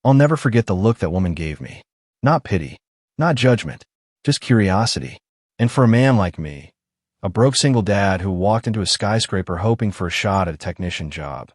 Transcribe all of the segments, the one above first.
I'll never forget the look that woman gave me. Not pity, not judgment, just curiosity. And for a man like me, a broke single dad who walked into a skyscraper hoping for a shot at a technician job,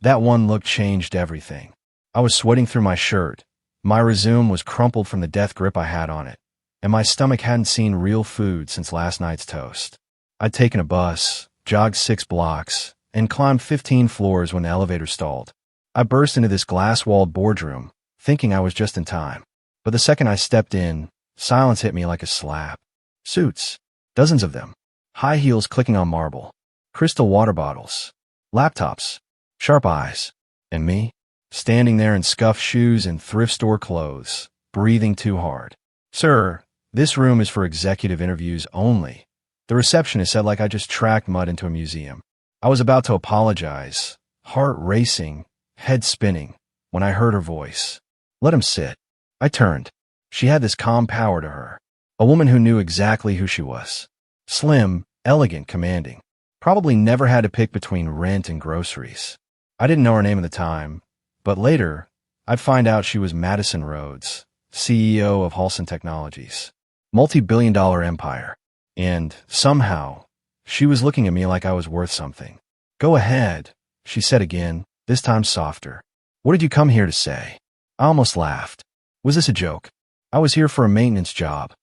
that one look changed everything. I was sweating through my shirt. My resume was crumpled from the death grip I had on it, and my stomach hadn't seen real food since last night's toast. I'd taken a bus, jogged 6 blocks, and climbed 15 floors when the elevator stalled. I burst into this glass-walled boardroom, thinking I was just in time. But the second I stepped in, silence hit me like a slap. Suits, dozens of them, high heels clicking on marble, crystal water bottles, laptops, sharp eyes, and me, standing there in scuffed shoes and thrift store clothes, breathing too hard. "Sir, this room is for executive interviews only." The receptionist said like I just tracked mud into a museum. I was about to apologize, heart racing, head spinning, when I heard her voice. "Let him sit." I turned. She had this calm power to her. A woman who knew exactly who she was. Slim, elegant, commanding. Probably never had to pick between rent and groceries. I didn't know her name at the time, but later, I'd find out she was Madison Rhodes, CEO of Halson Technologies. Multi-billion-dollar empire. And, somehow, she was looking at me like I was worth something. "Go ahead," she said again, this time softer. "What did you come here to say?" I almost laughed. Was this a joke? I was here for a maintenance job.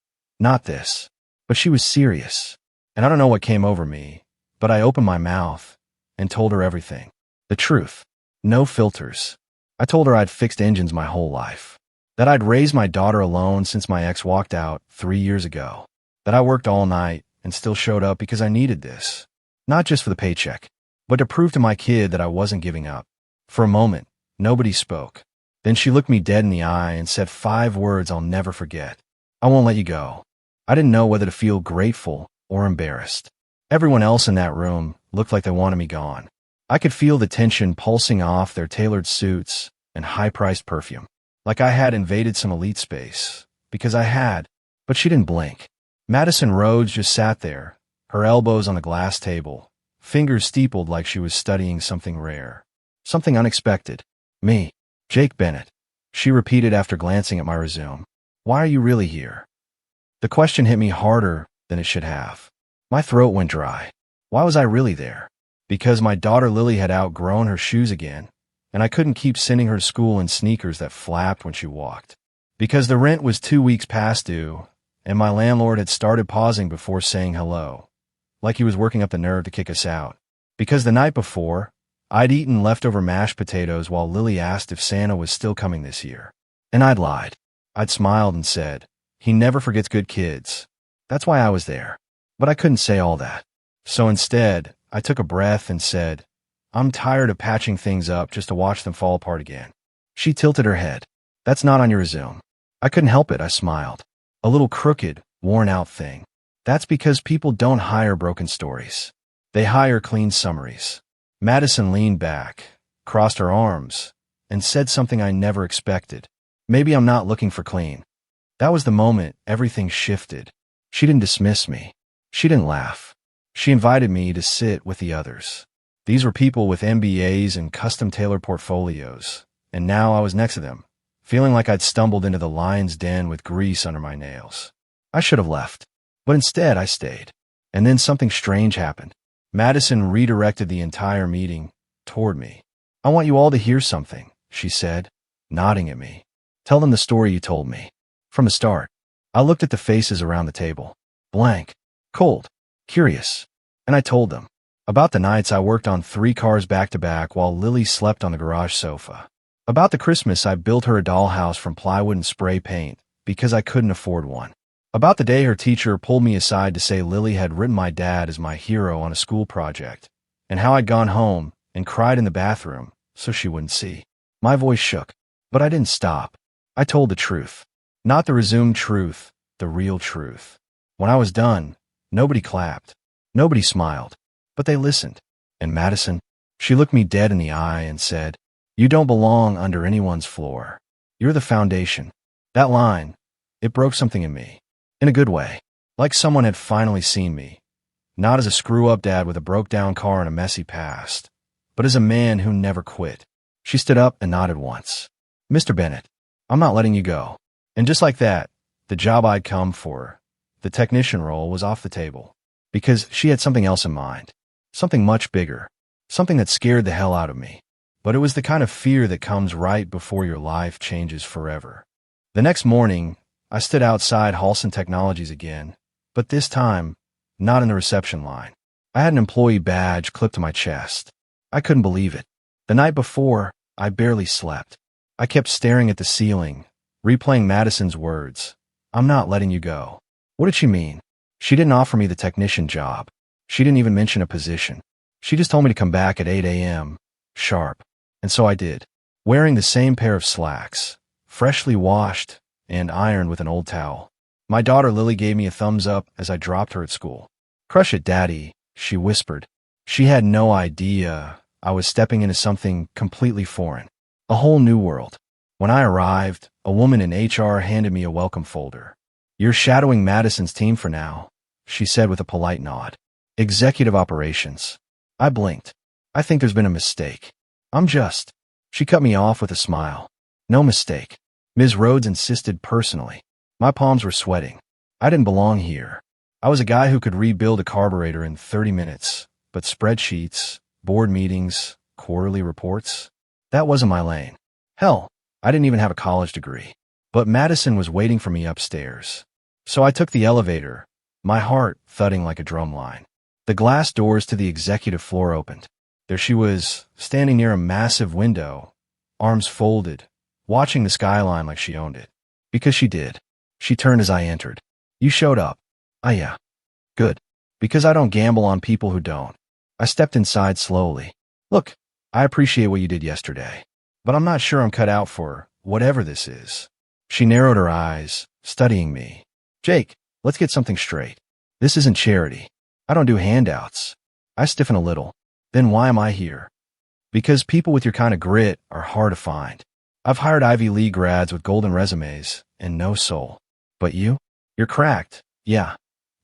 Not this. But she was serious. And I don't know what came over me, but I opened my mouth and told her everything. The truth. No filters. I told her I'd fixed engines my whole life. That I'd raised my daughter alone since my ex walked out 3 years ago. That I worked all night and still showed up because I needed this. Not just for the paycheck, but to prove to my kid that I wasn't giving up. For a moment, nobody spoke. Then she looked me dead in the eye and said 5 words I'll never forget. "I won't let you go." I didn't know whether to feel grateful or embarrassed. Everyone else in that room looked like they wanted me gone. I could feel the tension pulsing off their tailored suits and high-priced perfume. Like I had invaded some elite space. Because I had. But she didn't blink. Madison Rhodes just sat there, her elbows on the glass table, fingers steepled like she was studying something rare. Something unexpected. "Me. Jake Bennett," she repeated after glancing at my resume. "Why are you really here?" The question hit me harder than it should have. My throat went dry. Why was I really there? Because my daughter Lily had outgrown her shoes again, and I couldn't keep sending her to school in sneakers that flapped when she walked. Because the rent was 2 weeks past due, and my landlord had started pausing before saying hello, like he was working up the nerve to kick us out. Because the night before, I'd eaten leftover mashed potatoes while Lily asked if Santa was still coming this year. And I'd lied. I'd smiled and said, "He never forgets good kids." That's why I was there. But I couldn't say all that. So instead, I took a breath and said, "I'm tired of patching things up just to watch them fall apart again." She tilted her head. "That's not on your resume." I couldn't help it, I smiled. A little crooked, worn-out thing. That's because people don't hire broken stories. They hire clean summaries. Madison leaned back, crossed her arms, and said something I never expected. "Maybe I'm not looking for clean." That was the moment everything shifted. She didn't dismiss me. She didn't laugh. She invited me to sit with the others. These were people with MBAs and custom-tailored portfolios, and now I was next to them, feeling like I'd stumbled into the lion's den with grease under my nails. I should have left, but instead I stayed. And then something strange happened. Madison redirected the entire meeting toward me. "I want you all to hear something," she said, nodding at me. "Tell them the story you told me. From the start." I looked at the faces around the table. Blank. Cold. Curious. And I told them. About the nights I worked on 3 cars back-to-back while Lily slept on the garage sofa. About the Christmas I built her a dollhouse from plywood and spray paint because I couldn't afford one. About the day her teacher pulled me aside to say Lily had written my dad as my hero on a school project, and how I'd gone home and cried in the bathroom so she wouldn't see. My voice shook, but I didn't stop. I told the truth. Not the resumed truth, the real truth. When I was done, nobody clapped. Nobody smiled. But they listened. And Madison, she looked me dead in the eye and said, "You don't belong under anyone's floor. You're the foundation." That line, it broke something in me. In a good way. Like someone had finally seen me. Not as a screw-up dad with a broke-down car and a messy past, but as a man who never quit. She stood up and nodded once. Mr. Bennett, I'm not letting you go. And just like that, the job I'd come for, the technician role, was off the table. Because she had something else in mind. Something much bigger. Something that scared the hell out of me. But it was the kind of fear that comes right before your life changes forever. The next morning, I stood outside Halson Technologies again, but this time, not in the reception line. I had an employee badge clipped to my chest. I couldn't believe it. The night before, I barely slept. I kept staring at the ceiling, replaying Madison's words. I'm not letting you go. What did she mean? She didn't offer me the technician job. She didn't even mention a position. She just told me to come back at 8 a.m. sharp. And so I did, wearing the same pair of slacks, freshly washed and ironed with an old towel. My daughter Lily gave me a thumbs up as I dropped her at school. Crush it, Daddy, she whispered. She had no idea I was stepping into something completely foreign, a whole new world. When I arrived, a woman in HR handed me a welcome folder. You're shadowing Madison's team for now, she said with a polite nod. Executive operations. I blinked. I think there's been a mistake. She cut me off with a smile. No mistake. Ms. Rhodes insisted personally. My palms were sweating. I didn't belong here. I was a guy who could rebuild a carburetor in 30 minutes, but spreadsheets, board meetings, quarterly reports, that wasn't my lane. Hell, I didn't even have a college degree. But Madison was waiting for me upstairs. So I took the elevator, my heart thudding like a drum line. The glass doors to the executive floor opened. There she was, standing near a massive window, arms folded, watching the skyline like she owned it. Because she did. She turned as I entered. You showed up. Ah, yeah. Good. Because I don't gamble on people who don't. I stepped inside slowly. Look, I appreciate what you did yesterday, but I'm not sure I'm cut out for whatever this is. She narrowed her eyes, studying me. Jake, let's get something straight. This isn't charity. I don't do handouts. I stiffen a little. Then why am I here? Because people with your kind of grit are hard to find. I've hired Ivy League grads with golden resumes and no soul. But you? You're cracked, yeah.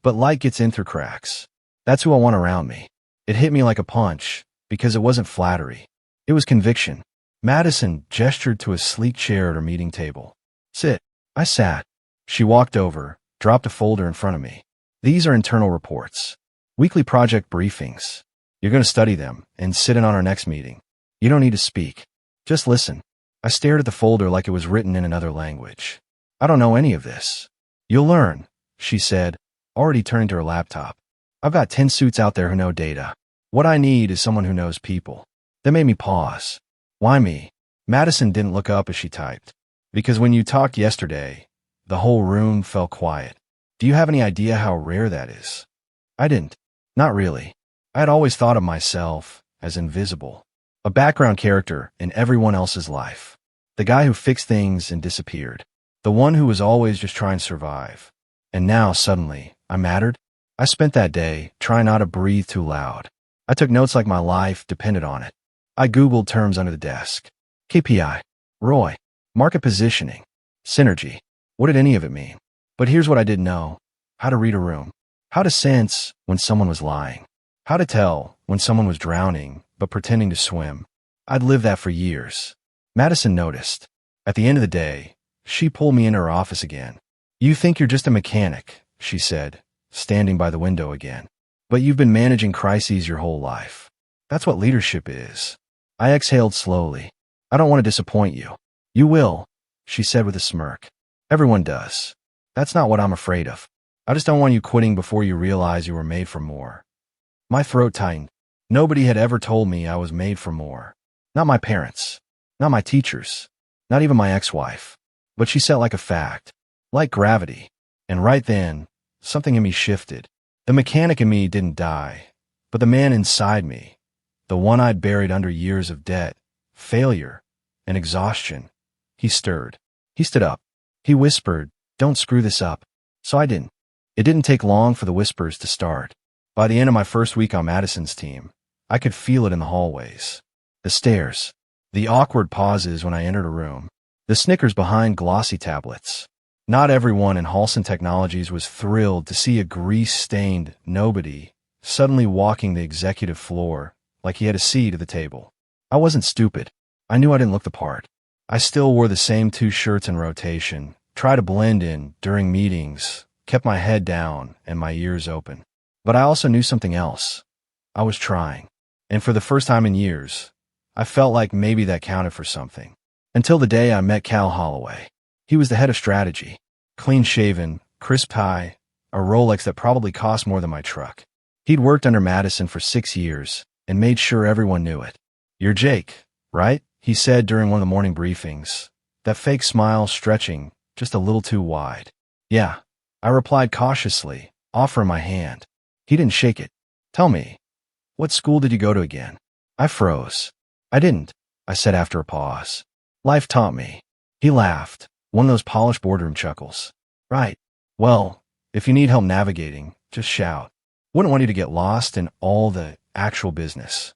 But light gets in through cracks. That's who I want around me. It hit me like a punch, because it wasn't flattery. It was conviction. Madison gestured to a sleek chair at her meeting table. Sit. I sat. She walked over, dropped a folder in front of me. These are internal reports. Weekly project briefings. You're going to study them and sit in on our next meeting. You don't need to speak. Just listen. I stared at the folder like it was written in another language. I don't know any of this. You'll learn, she said, already turning to her laptop. I've got 10 suits out there who know data. What I need is someone who knows people. That made me pause. Why me? Madison didn't look up as she typed. Because when you talked yesterday, the whole room fell quiet. Do you have any idea how rare that is? I didn't. Not really. I had always thought of myself as invisible. A background character in everyone else's life. The guy who fixed things and disappeared. The one who was always just trying to survive. And now, suddenly, I mattered? I spent that day trying not to breathe too loud. I took notes like my life depended on it. I Googled terms under the desk. KPI. ROI. Market positioning. Synergy. What did any of it mean? But here's what I didn't know. How to read a room. How to sense when someone was lying. How to tell when someone was drowning but pretending to swim. I'd lived that for years. Madison noticed. At the end of the day, she pulled me into her office again. You think you're just a mechanic, she said, standing by the window again. But you've been managing crises your whole life. That's what leadership is. I exhaled slowly. I don't want to disappoint you. You will, she said with a smirk. Everyone does. That's not what I'm afraid of. I just don't want you quitting before you realize you were made for more. My throat tightened. Nobody had ever told me I was made for more. Not my parents. Not my teachers. Not even my ex-wife. But she said like a fact. Like gravity. And right then, something in me shifted. The mechanic in me didn't die. But the man inside me, the one I'd buried under years of debt, failure, and exhaustion, he stirred. He stood up. He whispered, "Don't screw this up." So I didn't. It didn't take long for the whispers to start. By the end of my first week on Madison's team, I could feel it in the hallways. The stares. The awkward pauses when I entered a room. The snickers behind glossy tablets. Not everyone in Halson Technologies was thrilled to see a grease-stained nobody suddenly walking the executive floor like he had a seat at the table. I wasn't stupid. I knew I didn't look the part. I still wore the same 2 shirts in rotation, tried to blend in during meetings, kept my head down and my ears open. But I also knew something else. I was trying. And for the first time in years, I felt like maybe that counted for something. Until the day I met Cal Holloway. He was the head of strategy. Clean-shaven, crisp tie, a Rolex that probably cost more than my truck. He'd worked under Madison for 6 years and made sure everyone knew it. "You're Jake, right?" he said during one of the morning briefings, that fake smile stretching just a little too wide. "Yeah," I replied cautiously, offering my hand. He didn't shake it. "Tell me, what school did you go to again?" I froze. "I didn't," I said after a pause. "Life taught me." He laughed, one of those polished boardroom chuckles. "Right. Well, if you need help navigating, just shout. Wouldn't want you to get lost in all the actual business."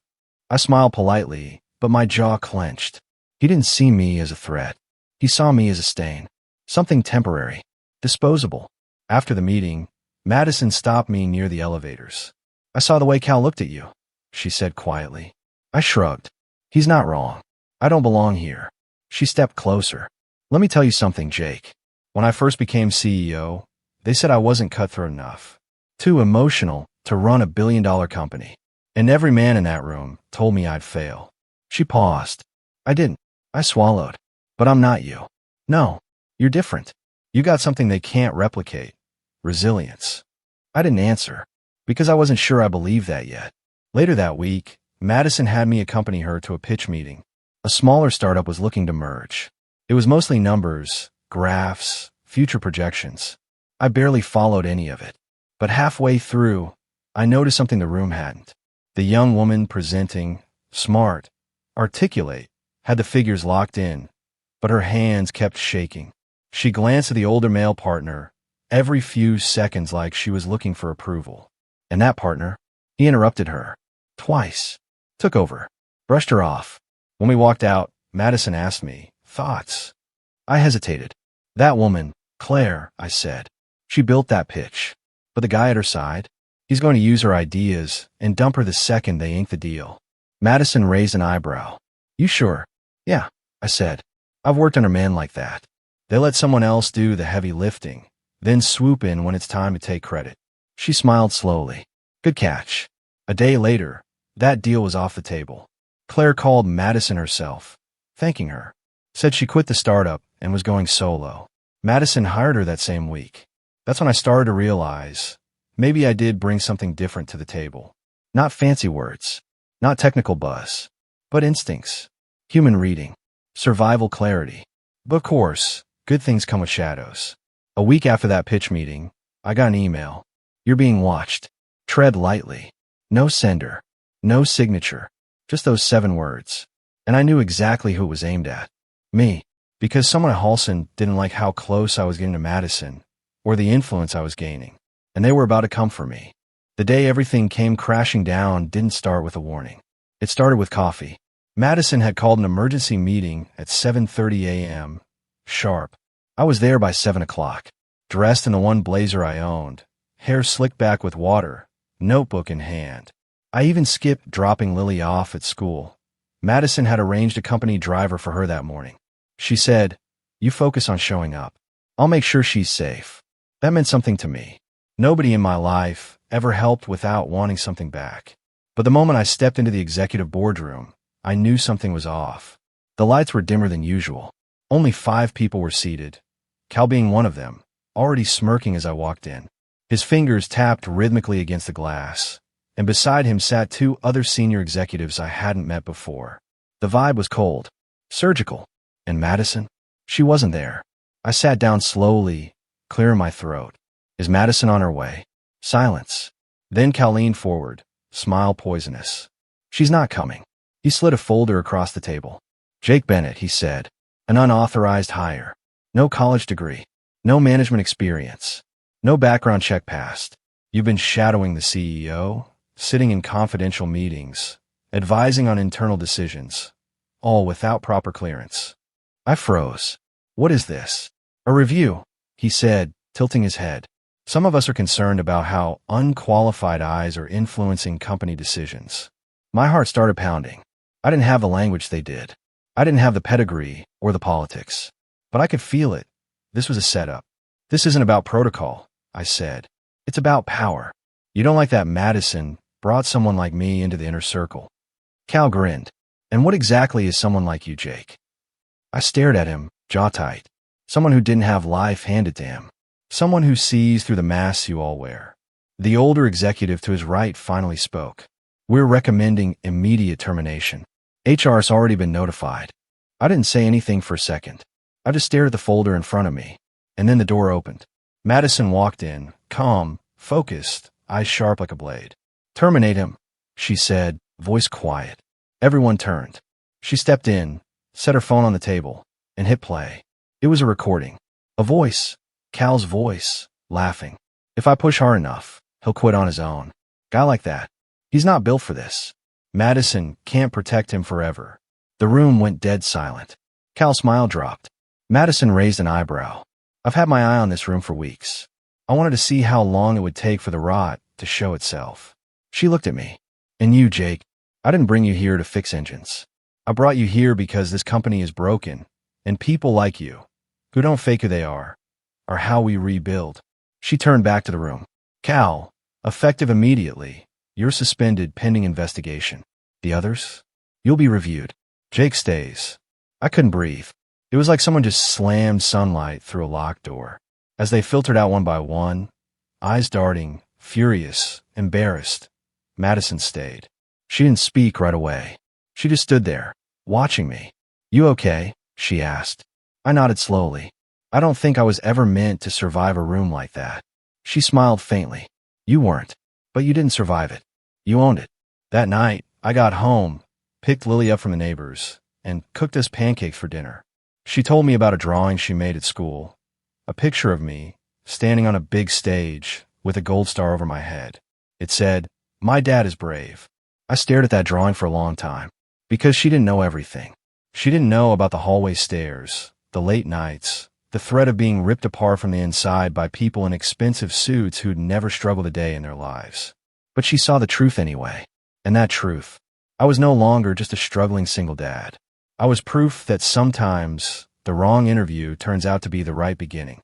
I smiled politely, but my jaw clenched. He didn't see me as a threat. He saw me as a stain. Something temporary. Disposable. After the meeting, Madison stopped me near the elevators. "I saw the way Cal looked at you," she said quietly. I shrugged. "He's not wrong. I don't belong here." She stepped closer. "Let me tell you something, Jake. When I first became CEO, they said I wasn't cutthroat enough. Too emotional to run a billion-dollar company. And every man in that room told me I'd fail." She paused. I didn't. I swallowed. "But I'm not you." "No, you're different. You got something they can't replicate. Resilience." I didn't answer, because I wasn't sure I believed that yet. Later that week, Madison had me accompany her to a pitch meeting. A smaller startup was looking to merge. It was mostly numbers, graphs, future projections. I barely followed any of it. But halfway through, I noticed something the room hadn't. The young woman presenting, smart, articulate, had the figures locked in, but her hands kept shaking. She glanced at the older male partner, every few seconds like she was looking for approval. And that partner, he interrupted her. Twice. Took over. Brushed her off. When we walked out, Madison asked me, "Thoughts?" I hesitated. "That woman, Claire," I said. "She built that pitch. But the guy at her side, he's going to use her ideas and dump her the second they ink the deal." Madison raised an eyebrow. "You sure?" "Yeah," I said. "I've worked under men like that. They let someone else do the heavy lifting, then swoop in when it's time to take credit." She smiled slowly. "Good catch." A day later, that deal was off the table. Claire called Madison herself, thanking her. Said she quit the startup and was going solo. Madison hired her that same week. That's when I started to realize maybe I did bring something different to the table. Not fancy words, not technical buzz, but instincts, human reading, survival clarity. But of course, good things come with shadows. A week after that pitch meeting, I got an email. "You're being watched. Tread lightly." No sender, no signature, just those 7 words. And I knew exactly who it was aimed at. Me. Because someone at Halson didn't like how close I was getting to Madison, or the influence I was gaining. And they were about to come for me. The day everything came crashing down didn't start with a warning. It started with coffee. Madison had called an emergency meeting at 7:30 a.m. sharp. I was there by 7 o'clock, dressed in the one blazer I owned, hair slicked back with water, notebook in hand. I even skipped dropping Lily off at school. Madison had arranged a company driver for her that morning. She said, "You focus on showing up. I'll make sure she's safe." That meant something to me. Nobody in my life ever helped without wanting something back. But the moment I stepped into the executive boardroom, I knew something was off. The lights were dimmer than usual. Only 5 people were seated, Cal being one of them, already smirking as I walked in. His fingers tapped rhythmically against the glass, and beside him sat 2 other senior executives I hadn't met before. The vibe was cold, surgical. And Madison? She wasn't there. I sat down slowly, clearing my throat. Is Madison on her way? Silence. Then Cal leaned forward, smile poisonous. "She's not coming." He slid a folder across the table. "Jake Bennett," he said. "An unauthorized hire. No college degree. No management experience. No background check passed. You've been shadowing the CEO, sitting in confidential meetings, advising on internal decisions, all without proper clearance." I froze. "What is this?" "A review," he said, tilting his head. "Some of us are concerned about how unqualified eyes are influencing company decisions." My heart started pounding. I didn't have the language they did. I didn't have the pedigree or the politics, but I could feel it. This was a setup. This isn't about protocol, I said. It's about power. You don't like that Madison brought someone like me into the inner circle. Cal grinned. And what exactly is someone like you, Jake? I stared at him, jaw tight. Someone who didn't have life handed to him. Someone who sees through the masks you all wear. The older executive to his right finally spoke. We're recommending immediate termination. HR's already been notified. I didn't say anything for a second. I just stared at the folder in front of me. And then the door opened. Madison walked in, calm, focused, eyes sharp like a blade. Terminate him, she said, voice quiet. Everyone turned. She stepped in, set her phone on the table, and hit play. It was a recording. A voice. Cal's voice, laughing. If I push hard enough, he'll quit on his own. Guy like that. He's not built for this. Madison can't protect him forever. The room went dead silent. Cal's smile dropped. Madison raised an eyebrow. I've had my eye on this room for weeks. I wanted to see how long it would take for the rot to show itself. She looked at me. And you, Jake, I didn't bring you here to fix engines. I brought you here because this company is broken, and people like you, who don't fake who they are how we rebuild. She turned back to the room. Cal, effective immediately. You're suspended pending investigation. The others? You'll be reviewed. Jake stays. I couldn't breathe. It was like someone just slammed sunlight through a locked door. As they filtered out one by one, eyes darting, furious, embarrassed, Madison stayed. She didn't speak right away. She just stood there, watching me. You okay? She asked. I nodded slowly. I don't think I was ever meant to survive a room like that. She smiled faintly. You weren't. But you didn't survive it. You owned it. That night, I got home, picked Lily up from the neighbors, and cooked us pancakes for dinner. She told me about a drawing she made at school, a picture of me, standing on a big stage, with a gold star over my head. It said, "My dad is brave." I stared at that drawing for a long time, because she didn't know everything. She didn't know about the hallway stairs, the late nights, the threat of being ripped apart from the inside by people in expensive suits who'd never struggled a day in their lives. But she saw the truth anyway. And that truth, I was no longer just a struggling single dad. I was proof that sometimes the wrong interview turns out to be the right beginning.